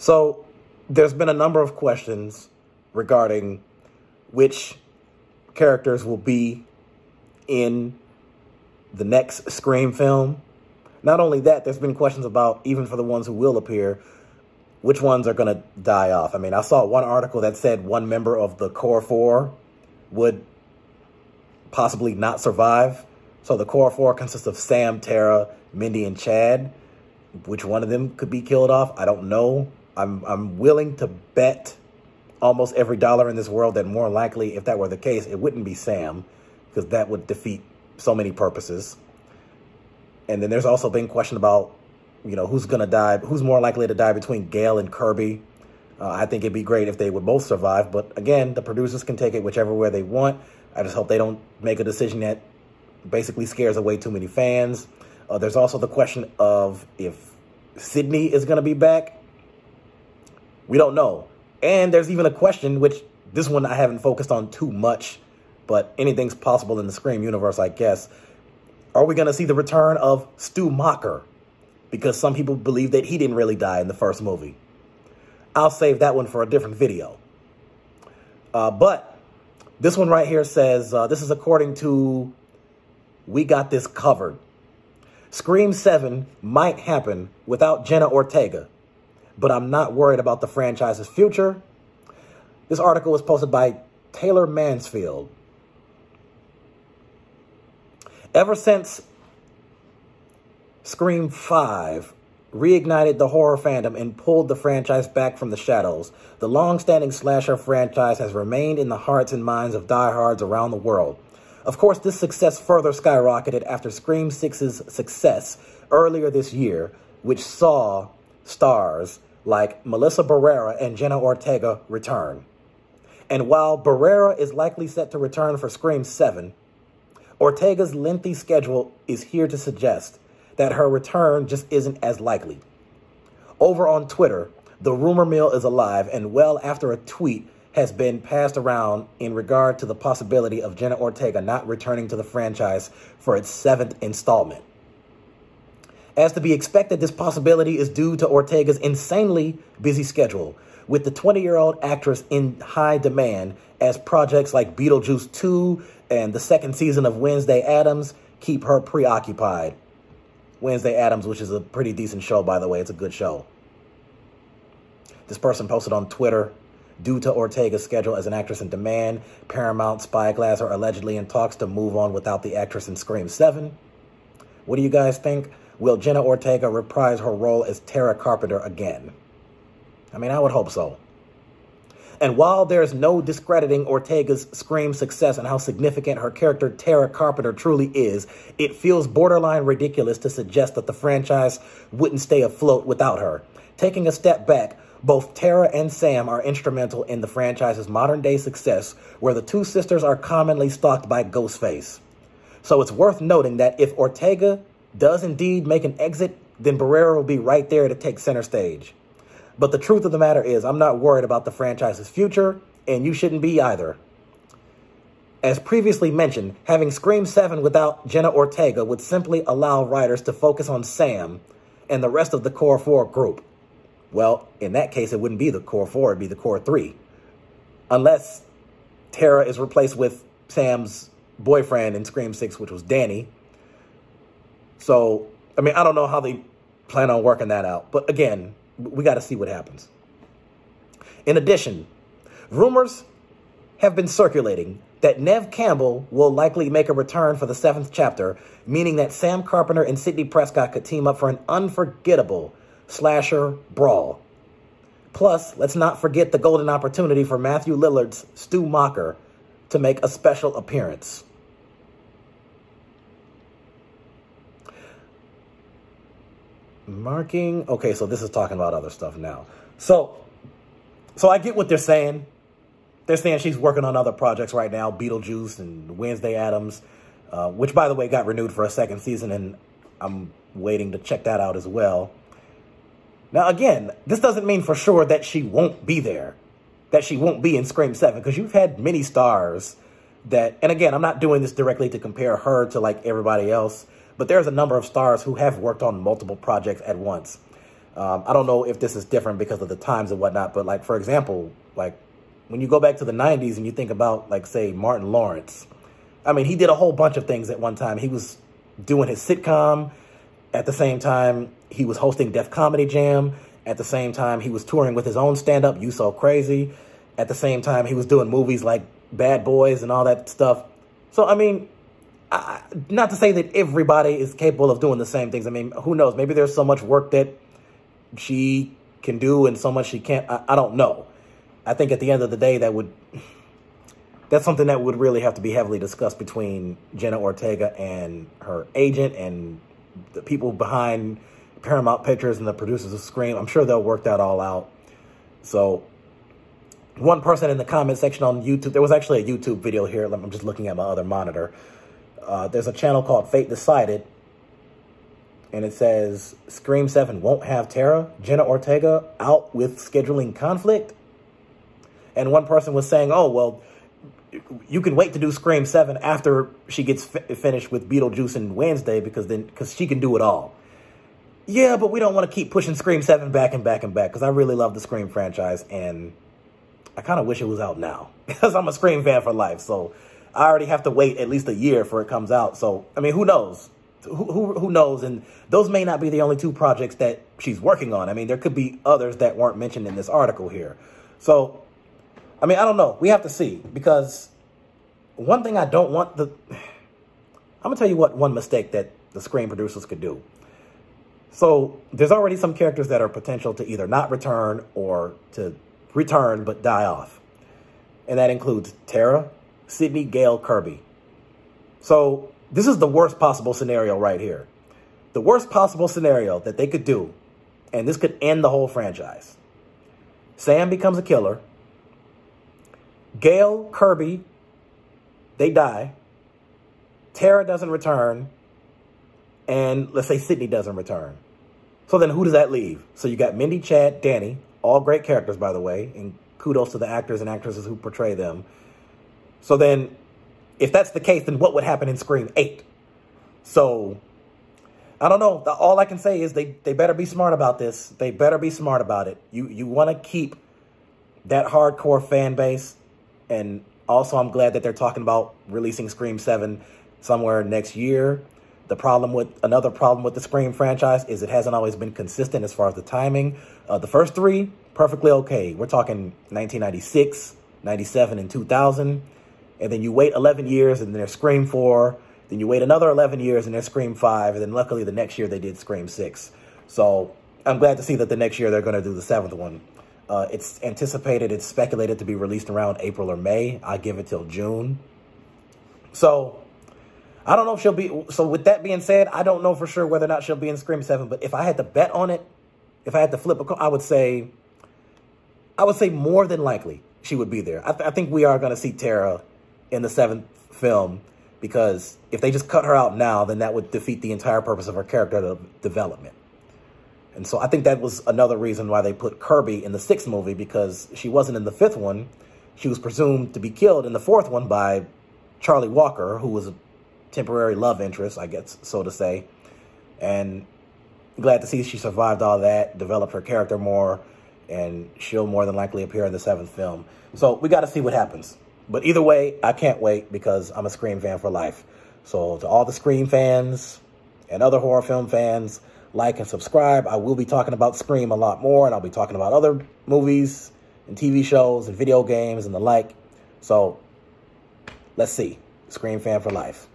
So there's been a number of questions regarding which characters will be in the next Scream film. Not only that, there's been questions about, even for the ones who will appear, which ones are going to die off. I mean, I saw one article that said one member of the core four would possibly not survive. So the core four consists of Sam, Tara, Mindy, and Chad. Which one of them could be killed off, I don't know. I'm willing to bet almost every dollar in this world that more likely, if that were the case, it wouldn't be Sam, because that would defeat so many purposes. And then there's also been question about, you know, who's going to die, who's more likely to die between Gail and Kirby. I think it'd be great if they would both survive. But again, the producers can take it whichever way they want. I just hope they don't make a decision that basically scares away too many fans. There's also the question of if Sydney is going to be back. We don't know. And there's even a question, which this one I haven't focused on too much, but anything's possible in the Scream universe, I guess. Are we going to see the return of Stu Macher? Because some people believe that he didn't really die in the first movie. I'll save that one for a different video. But this one right here says, this is according to We Got This Covered. Scream 7 might happen without Jenna Ortega, but I'm not worried about the franchise's future. This article was posted by Taylor Mansfield. Ever since Scream 5 reignited the horror fandom and pulled the franchise back from the shadows, the long-standing slasher franchise has remained in the hearts and minds of diehards around the world. Of course, this success further skyrocketed after Scream 6's success earlier this year, which saw stars like Melissa Barrera and Jenna Ortega return. And while Barrera is likely set to return for Scream 7, Ortega's lengthy schedule is here to suggest that her return just isn't as likely. Over on Twitter, the rumor mill is alive, and well after a tweet has been passed around in regard to the possibility of Jenna Ortega not returning to the franchise for its 7th installment. As to be expected, this possibility is due to Ortega's insanely busy schedule, with the 20-year-old actress in high demand as projects like Beetlejuice 2 and the second season of Wednesday Addams keep her preoccupied. Wednesday Addams, which is a pretty decent show, by the way. It's a good show. This person posted on Twitter, due to Ortega's schedule as an actress in demand, Paramount, Spyglass are allegedly in talks to move on without the actress in Scream 7. What do you guys think? Will Jenna Ortega reprise her role as Tara Carpenter again? I mean, I would hope so. And while there's no discrediting Ortega's Scream success and how significant her character Tara Carpenter truly is, it feels borderline ridiculous to suggest that the franchise wouldn't stay afloat without her. Taking a step back, both Tara and Sam are instrumental in the franchise's modern-day success, where the two sisters are commonly stalked by Ghostface. So it's worth noting that if Ortega does indeed make an exit, then Barrera will be right there to take center stage. But the truth of the matter is, I'm not worried about the franchise's future, and you shouldn't be either. As previously mentioned, having Scream 7 without Jenna Ortega would simply allow writers to focus on Sam and the rest of the Core 4 group. Well, in that case, it wouldn't be the Core 4, it'd be the Core 3. Unless Tara is replaced with Sam's boyfriend in Scream 6, which was Danny. So, I mean, I don't know how they plan on working that out. But again, we got to see what happens. In addition, rumors have been circulating that Neve Campbell will likely make a return for the 7th chapter, meaning that Sam Carpenter and Sidney Prescott could team up for an unforgettable slasher brawl. Plus, let's not forget the golden opportunity for Matthew Lillard's Stu Macher to make a special appearance. Marking. Okay, so this is talking about other stuff now. So I get what they're saying. They're saying she's working on other projects right now, Beetlejuice and Wednesday Addams, which, by the way, got renewed for a 2nd season, and I'm waiting to check that out as well. Now, again, this doesn't mean for sure that she won't be there, that she won't be in Scream 7, because you've had many stars that, and again, I'm not doing this directly to compare her to, like, everybody else, but there's a number of stars who have worked on multiple projects at once. I don't know if this is different because of the times and whatnot, but like, for example, like when you go back to the 90s and you think about, like, say, Martin Lawrence, I mean, he did a whole bunch of things at one time. He was doing his sitcom. At the same time, he was hosting Def Comedy Jam. At the same time, he was touring with his own stand-up, You So Crazy. At the same time, he was doing movies like Bad Boys and all that stuff. So, I mean, not to say that everybody is capable of doing the same things. I mean, who knows? Maybe there's so much work that she can do and so much she can't. I don't know. I think at the end of the day, that's something that would really have to be heavily discussed between Jenna Ortega and her agent and the people behind Paramount Pictures and the producers of Scream. I'm sure they'll work that all out. So one person in the comment section on YouTube, there was actually a YouTube video here. I'm just looking at my other monitor. There's a channel called Fate Decided. And it says, Scream 7 won't have Tara, Jenna Ortega, out with scheduling conflict. And one person was saying, oh, well, you can wait to do Scream 7 after she gets finished with Beetlejuice and Wednesday because she can do it all. Yeah, but we don't want to keep pushing Scream 7 back and back and back because I really love the Scream franchise and I kind of wish it was out now because I'm a Scream fan for life. So I already have to wait at least a year for it comes out. So, I mean, who knows? Who knows? And those may not be the only two projects that she's working on. I mean, there could be others that weren't mentioned in this article here. So, I mean, I don't know. We have to see because one thing I don't want I'm going to tell you one mistake that the Scream producers could do. So there's already some characters that are potential to either not return or to return but die off. And that includes Tara, Sydney, Gale, Kirby. So this is the worst possible scenario right here. The worst possible scenario that they could do, and this could end the whole franchise. Sam becomes a killer. Gale, Kirby, they die. Tara doesn't return. And let's say Sydney doesn't return. So then who does that leave? So you got Mindy, Chad, Danny, all great characters, by the way, and kudos to the actors and actresses who portray them. So then, if that's the case, then what would happen in Scream 8? So, I don't know. All I can say is they better be smart about this. They better be smart about it. You want to keep that hardcore fan base. And also, I'm glad that they're talking about releasing Scream 7 somewhere next year. Another problem with the Scream franchise is it hasn't always been consistent as far as the timing. The first three, perfectly okay. We're talking 1996, 97, and 2000. And then you wait 11 years and there's Scream 4. Then you wait another 11 years and there's Scream 5. And then luckily the next year they did Scream 6. So I'm glad to see that the next year they're going to do the 7th one. It's anticipated, it's speculated to be released around April or May. I give it till June. So I don't know if she'll be. So with that being said, I don't know for sure whether or not she'll be in Scream 7. But if I had to bet on it, if I had to flip a coin, I would say more than likely she would be there. I think we are going to see Tara in the 7th film, because if they just cut her out now, then that would defeat the entire purpose of her character development. And so I think that was another reason why they put Kirby in the 6th movie, because she wasn't in the 5th one. She was presumed to be killed in the 4th one by Charlie Walker, who was a temporary love interest, I guess, so to say. And glad to see she survived all that, developed her character more, and she'll more than likely appear in the 7th film. So we got to see what happens. But either way, I can't wait because I'm a Scream fan for life. So to all the Scream fans and other horror film fans, like and subscribe. I will be talking about Scream a lot more, and I'll be talking about other movies and TV shows and video games and the like. So let's see. Scream fan for life.